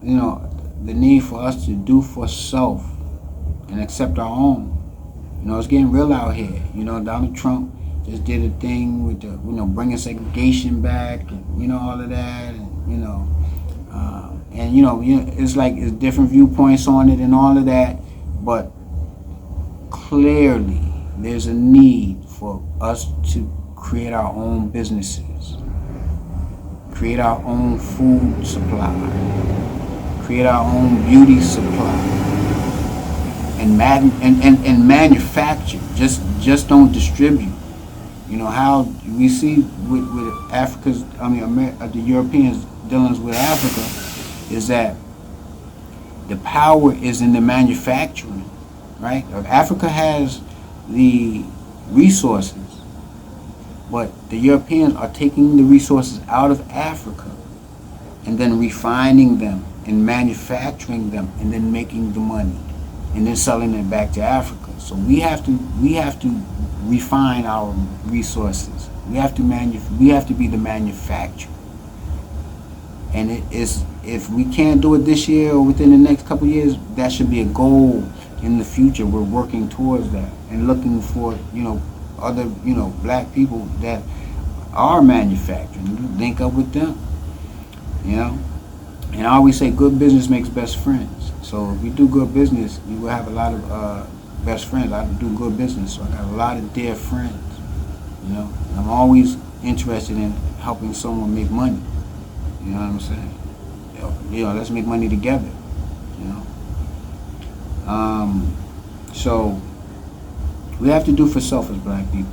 the need for us to do for self and accept our own. It's getting real out here. Donald Trump just did a thing with the, bringing segregation back, and all of that, and it's like it's different viewpoints on it and all of that, but clearly there's a need for us to create our own businesses, create our own food supply, create our own beauty supply, and manufacture. Just don't distribute. How we see with Africa's, the Europeans dealing with Africa, is that the power is in the manufacturing, right? Africa has the resources, but the Europeans are taking the resources out of Africa and then refining them and manufacturing them and then making the money and then selling it back to Africa. So we have to refine our resources. We have to be the manufacturer. And it is, if we can't do it this year or within the next couple of years, that should be a goal in the future. We're working towards that and looking for other black people that are manufacturing. Link up with them. And I always say good business makes best friends. So if we do good business, we will have a lot of best friends. I do good business, so I got a lot of dear friends. I'm always interested in helping someone make money. You know what I'm saying? Let's make money together. So we have to do for self as black people.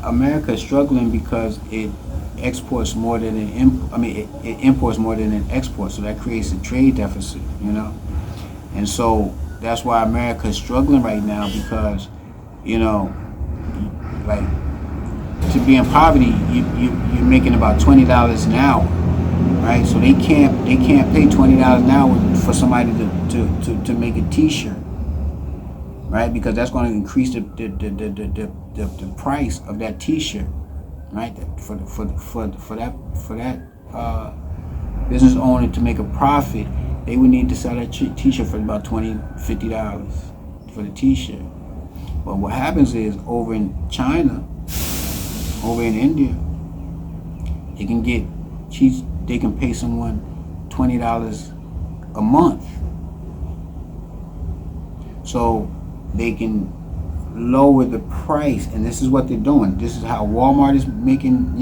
America is struggling because it exports more than it imports more than it exports. So that creates a trade deficit. And so that's why America is struggling right now, because like, to be in poverty, you're making about $20 an hour, right? So they can't pay $20 an hour for somebody to make a T-shirt, right? Because that's going to increase the price of that T-shirt, right? For that business owner to make a profit, they would need to sell that T-shirt for about $20-$50 for the T-shirt. But what happens is, over in China, over in India, they can pay someone $20 a month, so they can lower the price. And this is what they're doing. This is how Walmart is making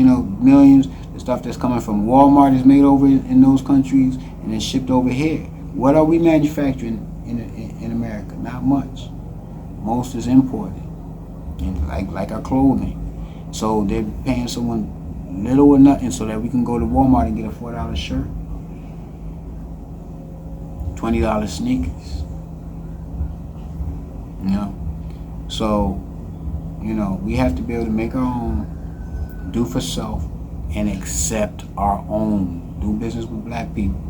millions. The stuff that's coming from Walmart is made over in those countries and then shipped over here. What are we manufacturing in America? Not much. Most is imported, and like our clothing. So they're paying someone little or nothing so that we can go to Walmart and get a $4 shirt, $20 sneakers. So we have to be able to make our own, do for self, and accept our own. Do business with black people.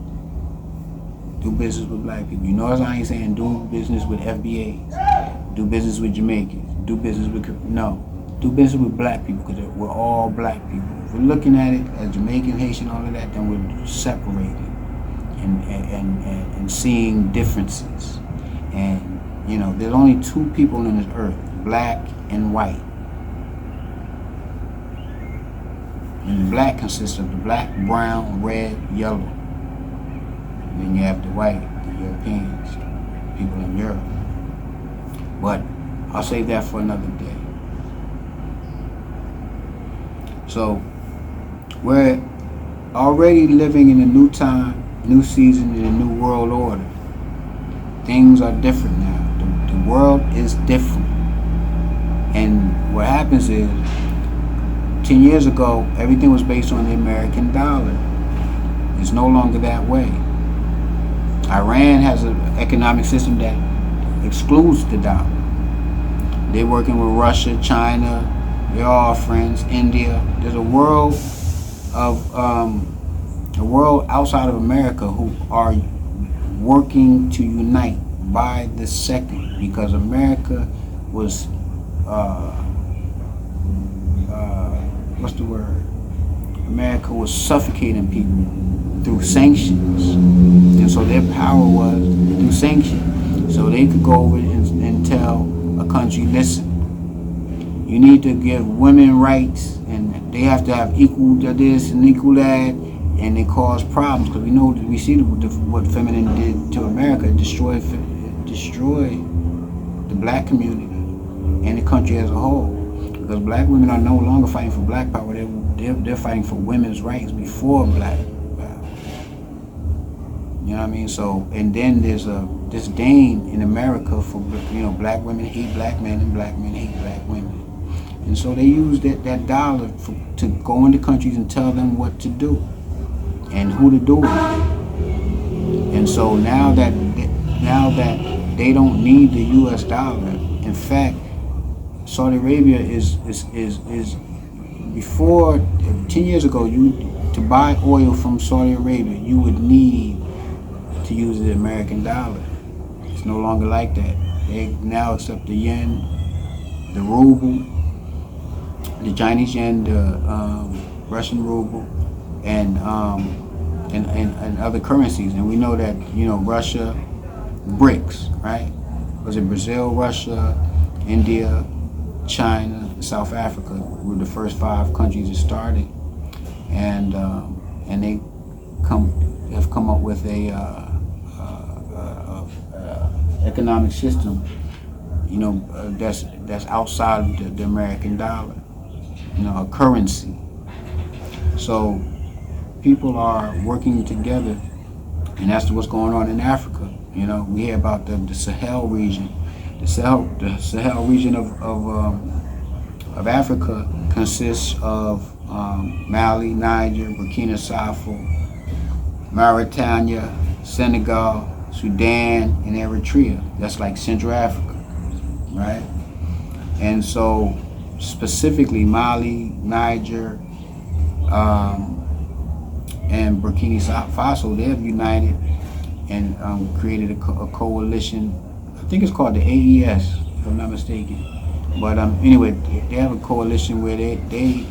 Do business with black people. As I ain't saying do business with FBAs, do business with Jamaicans, do business with do business with black people, because we're all black people. If we're looking at it as Jamaican, Haitian, all of that, then we're separating and seeing differences. And there's only two people on this earth, black and white. And black consists of the black, brown, red, yellow. And then you have the white, the Europeans, people in Europe. But I'll save that for another day. So we're already living in a new time, new season, in a new world order. Things are different now. The world is different. And what happens is, 10 years ago, everything was based on the American dollar. It's no longer that way. Iran has an economic system that excludes the dollar. They're working with Russia, China, they're all friends, India. There's a world outside of America who are working to unite by the second, because America was America was suffocating people through sanctions. And so their power was through sanctions. So they could go over and tell a country, listen, you need to give women rights, and they have to have equal to this and equal that, and they cause problems because we see what feminine did to America, destroy the black community and the country as a whole. Because black women are no longer fighting for black power; they're fighting for women's rights before black power. You know what I mean? So, and then there's a disdain in America for black women hate black men and black men hate black women. And so they use that dollar to go into countries and tell them what to do and who to do it. And so now that they don't need the U.S. dollar, in fact, Saudi Arabia is before 10 years ago, to buy oil from Saudi Arabia, you would need to use the American dollar. It's no longer like that. They now accept the yen, the ruble, the Chinese yen, the Russian ruble, and other currencies. And we know that Russia, Brics, right? Was it Brazil, Russia, India, China, South Africa were the first 5 countries that started, and they have come up with a economic system, that's outside of the American dollar, a currency. So people are working together, and that's what's going on in Africa. We hear about the Sahel region. The Sahel region of Africa consists of Mali, Niger, Burkina Faso, Mauritania, Senegal, Sudan, and Eritrea. That's like Central Africa, right? And so specifically Mali, Niger, and Burkina Faso, they have united and created a coalition. I think it's called the AES, if I'm not mistaken. But anyway, they have a coalition where they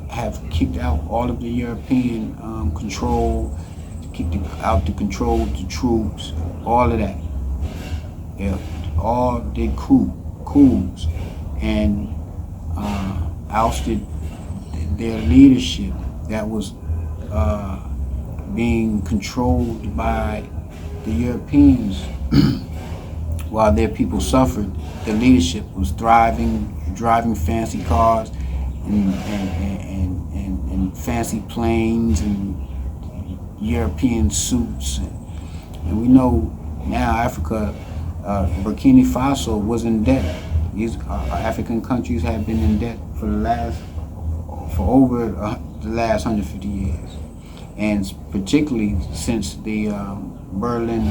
have kicked out all of the European control, kicked out to control the troops, all of that. Yeah, all did coups and ousted their leadership that was being controlled by the Europeans. While their people suffered, the leadership was thriving, driving fancy cars and fancy planes and European suits. And we know now Africa, Burkina Faso was in debt. These African countries have been in debt for over the last 150 years, and particularly since the Berlin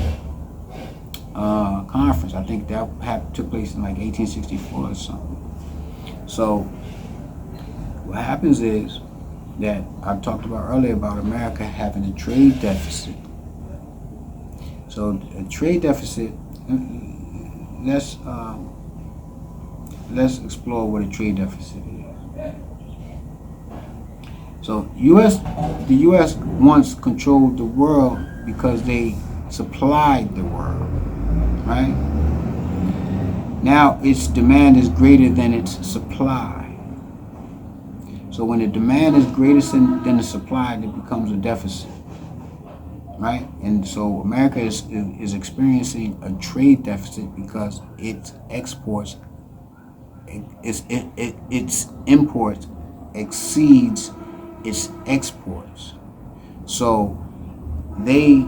conference. I think that took place in like 1864 or something. So what happens is that I talked about earlier about America having a trade deficit. So a trade deficit, let's explore what a trade deficit is. So the U.S. once controlled the world because they supplied the world, right? Now its demand is greater than its supply. So when the demand is greater than the supply, it becomes a deficit, right? And so America is experiencing a trade deficit because its exports, its imports exceeds its exports. So they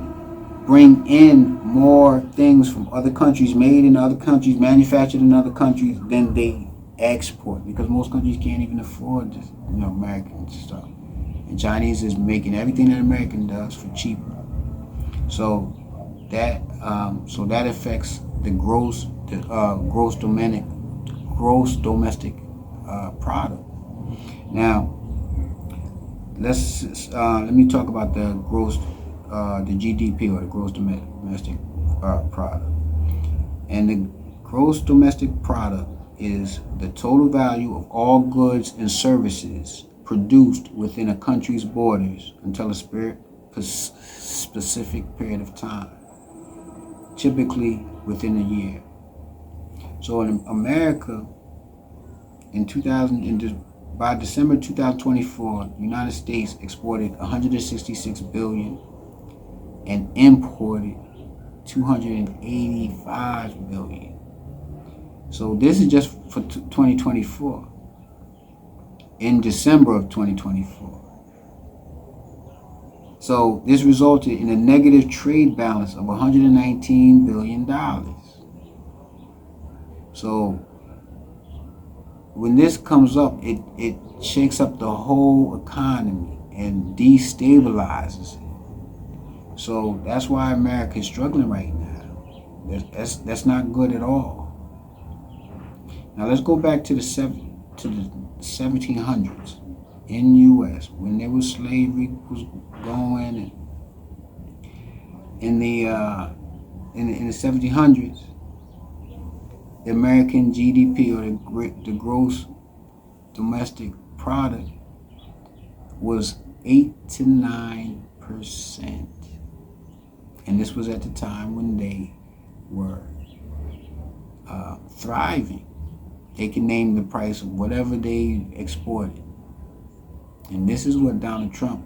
bring in more things from other countries, made in other countries, manufactured in other countries, than they export, because most countries can't even afford this, American stuff. And Chinese is making everything that American does for cheaper. So that affects the gross domestic product. Now, let me talk about the GDP, or the gross domestic product. And the gross domestic product is the total value of all goods and services produced within a country's borders until a specific period of time, typically within a year. So in America, by December 2024, the United States exported 166 billion and imported 285 billion. So this is just for 2024. In December of 2024. So this resulted in a negative trade balance of $119 billion. So when this comes up, it shakes up the whole economy and destabilizes it. So that's why America is struggling right now. That's not good at all. Now let's go back to the 1700s in U.S. when there was slavery was going, and in the 1700s, the American GDP, or the gross domestic product, was 8 to 9%, and this was at the time when they were thriving. They can name the price of whatever they exported. And this is what Donald Trump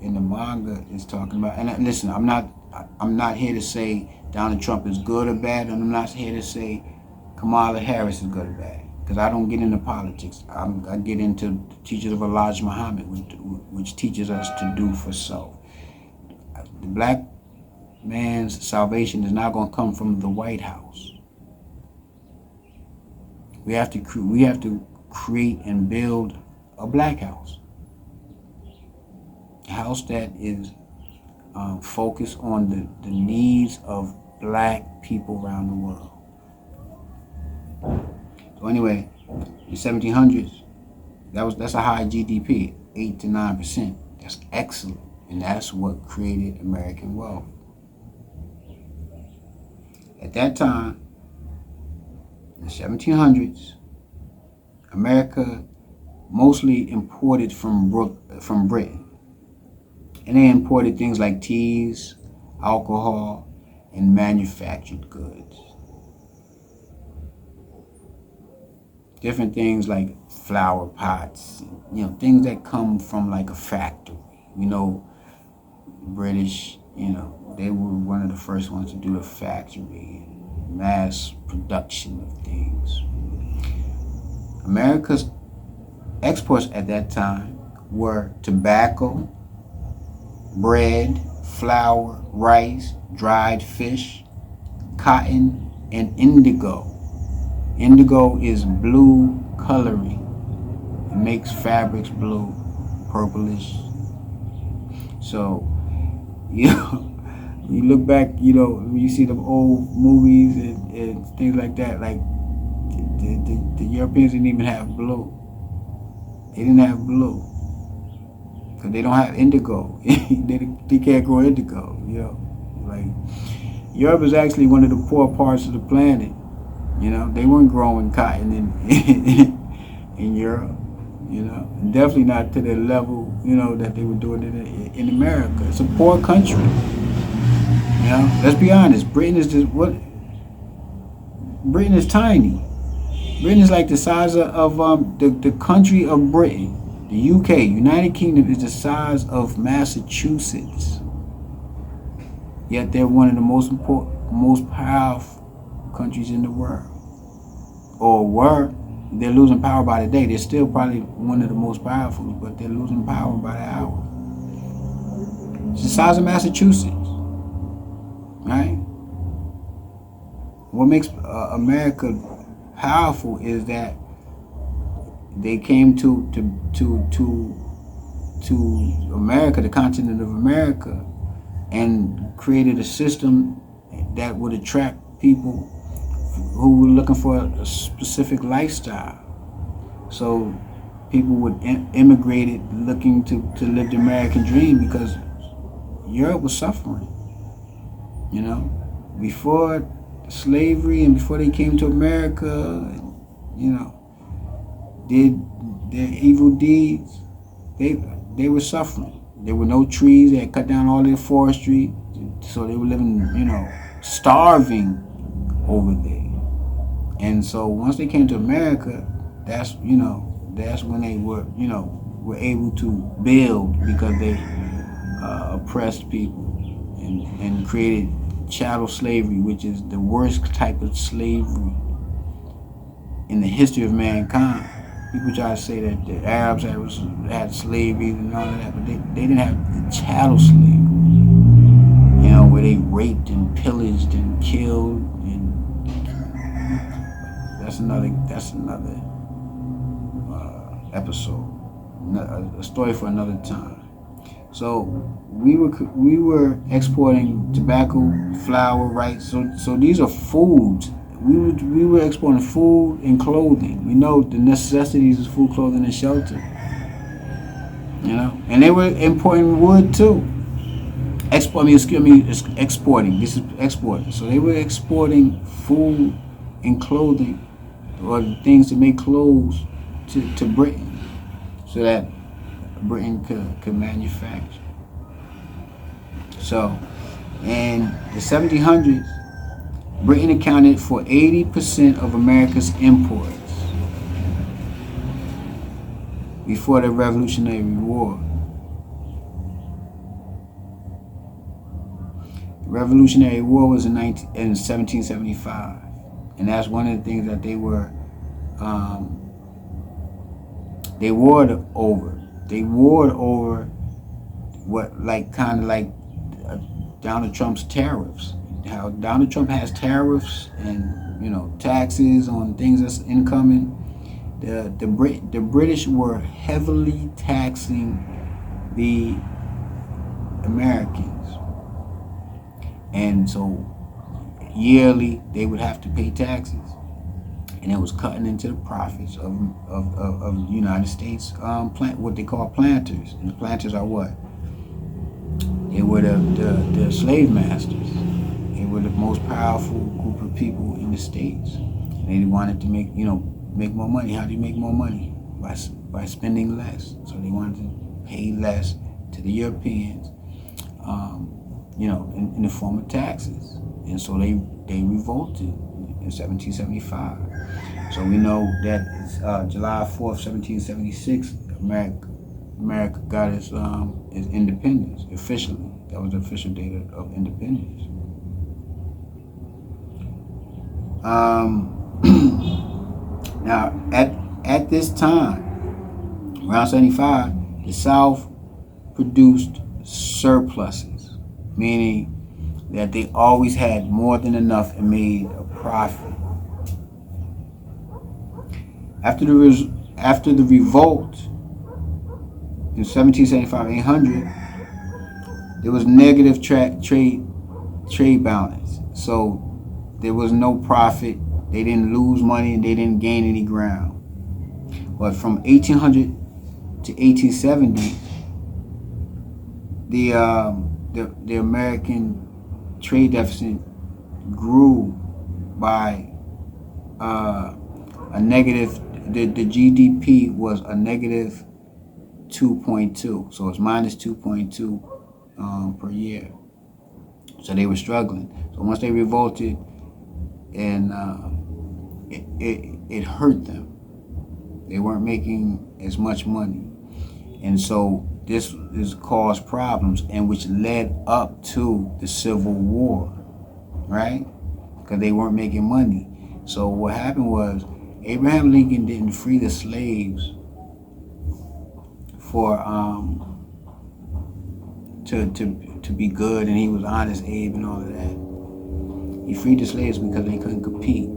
in the manga is talking about. And listen, I'm not here to say Donald Trump is good or bad, and I'm not here to say Kamala Harris is good or bad, because I don't get into politics. I get into the teachings of Elijah Muhammad, which teaches us to do for self. The black man's salvation is not going to come from the White House. We have to create and build a black house. A house that is focused on the needs of black people around the world. So anyway, in the 1700s, that's a high GDP, 8 to 9%. That's excellent, and that's what created American wealth. At that time, in the 1700s, America mostly imported from Britain. And they imported things like teas, alcohol, and manufactured goods. Different things like flower pots, things that come from like a factory. British, they were one of the first ones to do the factory and mass production of things. America's exports at that time were tobacco, bread, flour, rice, dried fish, cotton, and indigo. Indigo is blue coloring. It makes fabrics blue, purplish. So, you look back, when you see the old movies and things like that, like the Europeans didn't even have blue. They didn't have blue because they don't have indigo. they can't grow indigo. Like Europe is actually one of the poor parts of the planet. They weren't growing cotton in Europe. Definitely not to the level that they were doing it in America. It's a poor country. Let's be honest. Britain is tiny. Britain is like the size of the country of Britain. The UK, United Kingdom, is the size of Massachusetts. Yet they're one of the most powerful countries in the world. Or were. They're losing power by the day. They're still probably one of the most powerful, but they're losing power by the hour. It's the size of Massachusetts. Right? What makes America powerful is that they came to America, the continent of America, and created a system that would attract people who were looking for a specific lifestyle. So people would immigrate looking to live the American dream, because Europe was suffering. Before slavery and before they came to America, did their evil deeds, they were suffering. There were no trees. They had cut down all their forestry, so they were living, starving over there. And so once they came to America, that's when they were able to build, because they oppressed people and created chattel slavery, which is the worst type of slavery in the history of mankind. People try to say that the Arabs had slavery and all of that, but they didn't have the chattel slavery, where they raped and pillaged and killed, and that's another episode, a story for another time. So we were exporting tobacco, flour, rice. So these are foods. We were exporting food and clothing. We know the necessities of food, clothing, and shelter. And they were importing wood too. Exporting. This is exporting. So they were exporting food and clothing, or things to make clothes, to Britain, so that Britain could manufacture. So in the 1700s, Britain accounted for 80% of America's imports before the Revolutionary War. The Revolutionary War was in 1775, and that's one of the things that they warred over. They warred over what, kind of like Donald Trump's tariffs. How Donald Trump has tariffs and taxes on things that's incoming. The British were heavily taxing the Americans, and so yearly they would have to pay taxes, and it was cutting into the profits of the United States what they call planters. And the planters are what? They were the slave masters. They were the most powerful group of people in the States. And they wanted to make more money. How do you make more money? By spending less. So they wanted to pay less to the Europeans, in the form of taxes. And so they revolted in 1775. So we know that July 4th, 1776, America got its independence officially. That was the official date of independence. Now, at this time, around 75, the South produced surpluses, meaning that they always had more than enough and made a profit. After the revolt in 1775-800, there was negative trade balance. So there was no profit. They didn't lose money and they didn't gain any ground. But from 1800 to 1870, the American trade deficit grew by a negative. The GDP was a negative 2.2, so it's minus 2.2 per year. So they were struggling. So once they revolted, and it hurt them. They weren't making as much money, and so this caused problems, and which led up to the Civil War, right? Because they weren't making money. So what happened was Abraham Lincoln didn't free the slaves for to be good, and he was honest Abe and all of that. He freed the slaves because they couldn't compete.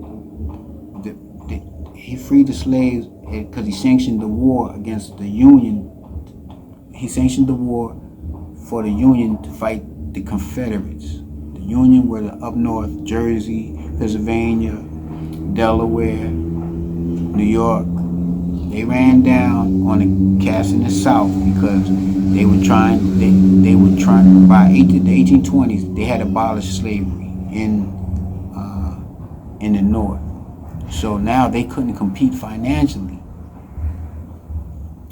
He freed the slaves because he sanctioned the war against the Union. He sanctioned the war for the Union to fight the Confederates. The Union were the up north, Jersey, Pennsylvania, Delaware, New York. They ran down on the cats in the South because they were trying. By the 1820s, they had abolished slavery in the North. So now they couldn't compete financially.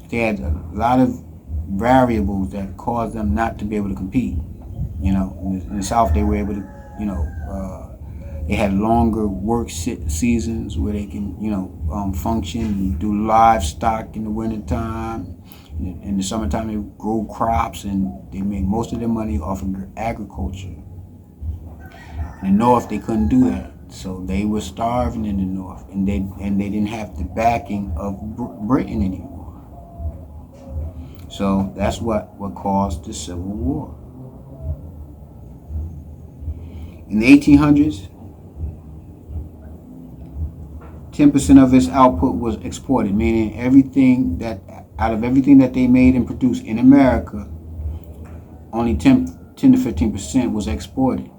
They had a lot of variables that caused them not to be able to compete. You know, in the South, they were able to, they had longer work seasons where they can, function and do livestock in the wintertime. In the summertime, they grow crops and they made most of their money off of agriculture. In the North, they couldn't do that, so they were starving in the North, and they didn't have the backing of Britain anymore. So that's what caused the Civil War. In the 1800s, 10% of its output was exported, meaning out of everything that they made and produced in America, only 10 to 15% was exported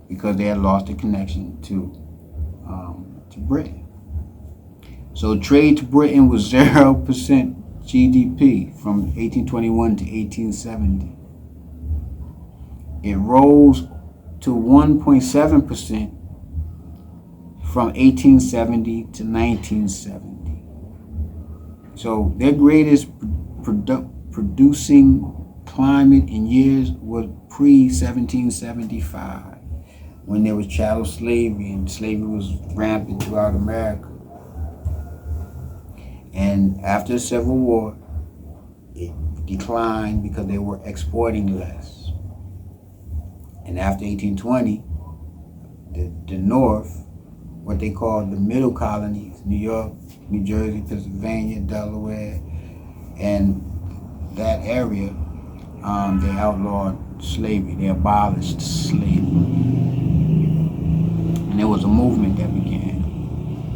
because they had lost the connection to Britain. So trade to Britain was 0% GDP from 1821 to 1870. It rose to 1.7% from 1870 to 1970. So their greatest producing climate in years was pre-1775, when there was chattel slavery and slavery was rampant throughout America. And after the Civil War, it declined because they were exporting less. And after 1820, the North, what they called the middle colonies, New York, New Jersey, Pennsylvania, Delaware, and that area, they outlawed slavery. They abolished slavery. And there was a movement that began.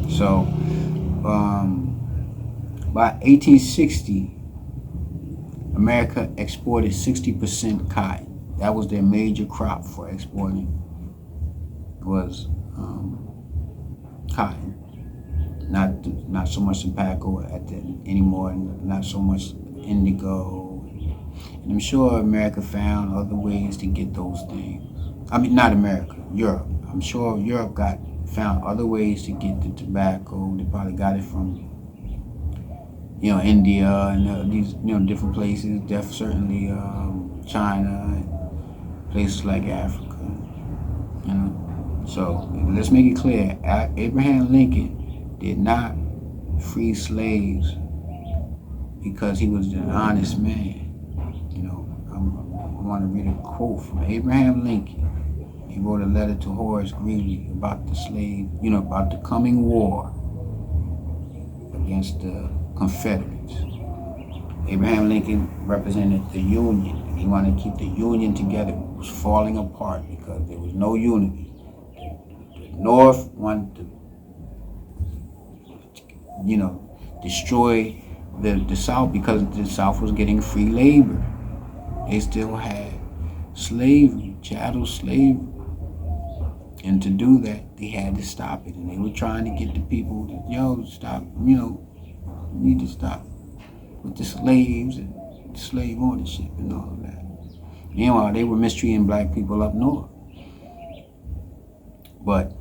So by 1860, America exported 60% cotton. That was their major crop for exporting, was cotton. Not so much tobacco anymore, not so much indigo. And I'm sure America found other ways to get those things. I mean, not America, Europe. I'm sure Europe found other ways to get the tobacco. They probably got it from, India and these, different places. Certainly China and places like Africa. So let's make it clear: Abraham Lincoln did not free slaves because he was an honest man. I want to read a quote from Abraham Lincoln. He wrote a letter to Horace Greeley about the about the coming war against the Confederates. Abraham Lincoln represented the Union. He wanted to keep the Union together. It was falling apart because there was no unity. The North wanted to, destroy the South because the South was getting free labor. They still had slavery, chattel slavery. And to do that, they had to stop it. And they were trying to get the people to, stop, you need to stop with the slaves and slave ownership and all of that. Meanwhile, they were mistreating black people up north. But,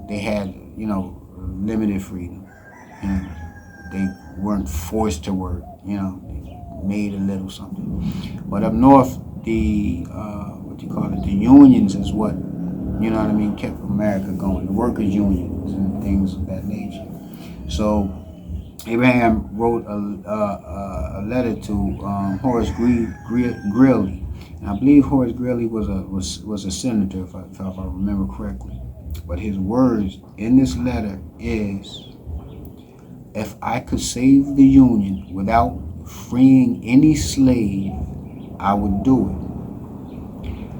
they had, limited freedom. They weren't forced to work, they made a little something. But up north, the unions is what, kept America going. The workers' unions and things of that nature. So Abraham wrote a letter to Horace Greeley. And I believe Horace Greeley was a senator, if I remember correctly. But his words in this letter is, if I could save the Union without freeing any slave, I would do it.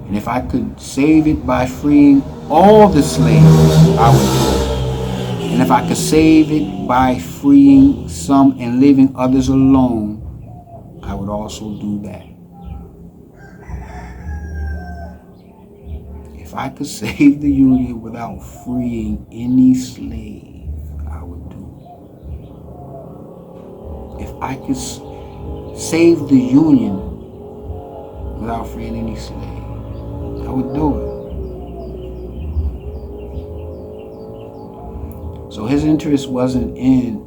And if I could save it by freeing all the slaves, I would do it. And if I could save it by freeing some and leaving others alone, I would also do that. If I could save the Union without freeing any slave, I would do it. If I could save the Union without freeing any slave, I would do it. So his interest wasn't in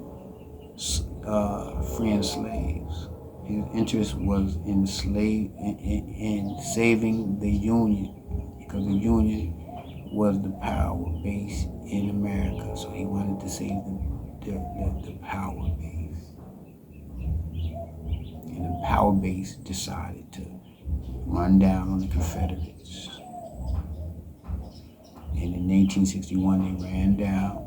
freeing slaves. His interest was in in saving the Union, because the Union was the power base in America. So he wanted to save the power base, and the power base decided to run down on the Confederates. And in 1861, they ran down.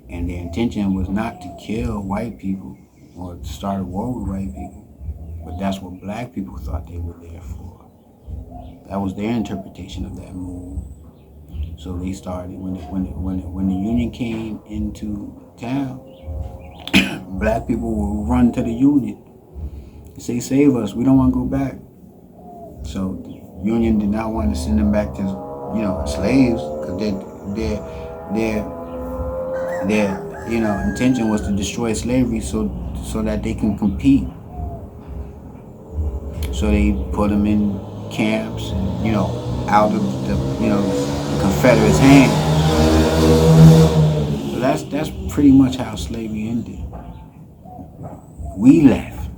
And their intention was not to kill white people or to start a war with white people, but that's what black people thought they were there for. That was their interpretation of that move. So they started, when the Union came into town, black people would run to the Union and say, "Save us! We don't want to go back." So the Union did not want to send them back to, slaves, because their intention was to destroy slavery so that they can compete. So they put them in camps, out of the Confederates' hands. So that's pretty much how slavery ended. We left,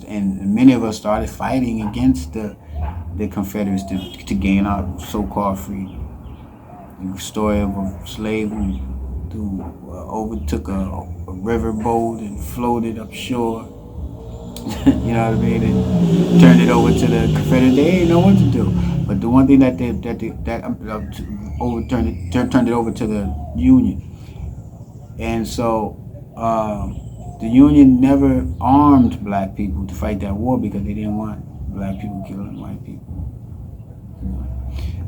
and many of us started fighting against the Confederates to gain our so-called freedom. The story of a slave who overtook a river boat and floated up shore. You know what I mean? And turned it over to the Confederates. They didn't know what to do. But the one thing turned it over to the Union. And so the Union never armed black people to fight that war, because they didn't want black people killing white people.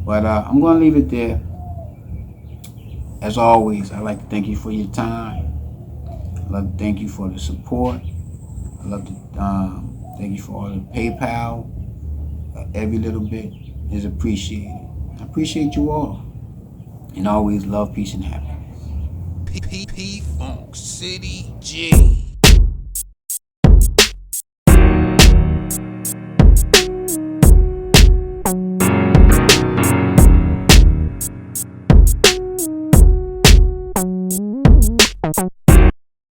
But I'm going to leave it there. As always, I'd like to thank you for your time. I'd like to thank you for the support. I'd love to thank you for all the PayPal. Every little bit is appreciated. I appreciate you all. And always love, peace, and happiness. P Funk City G.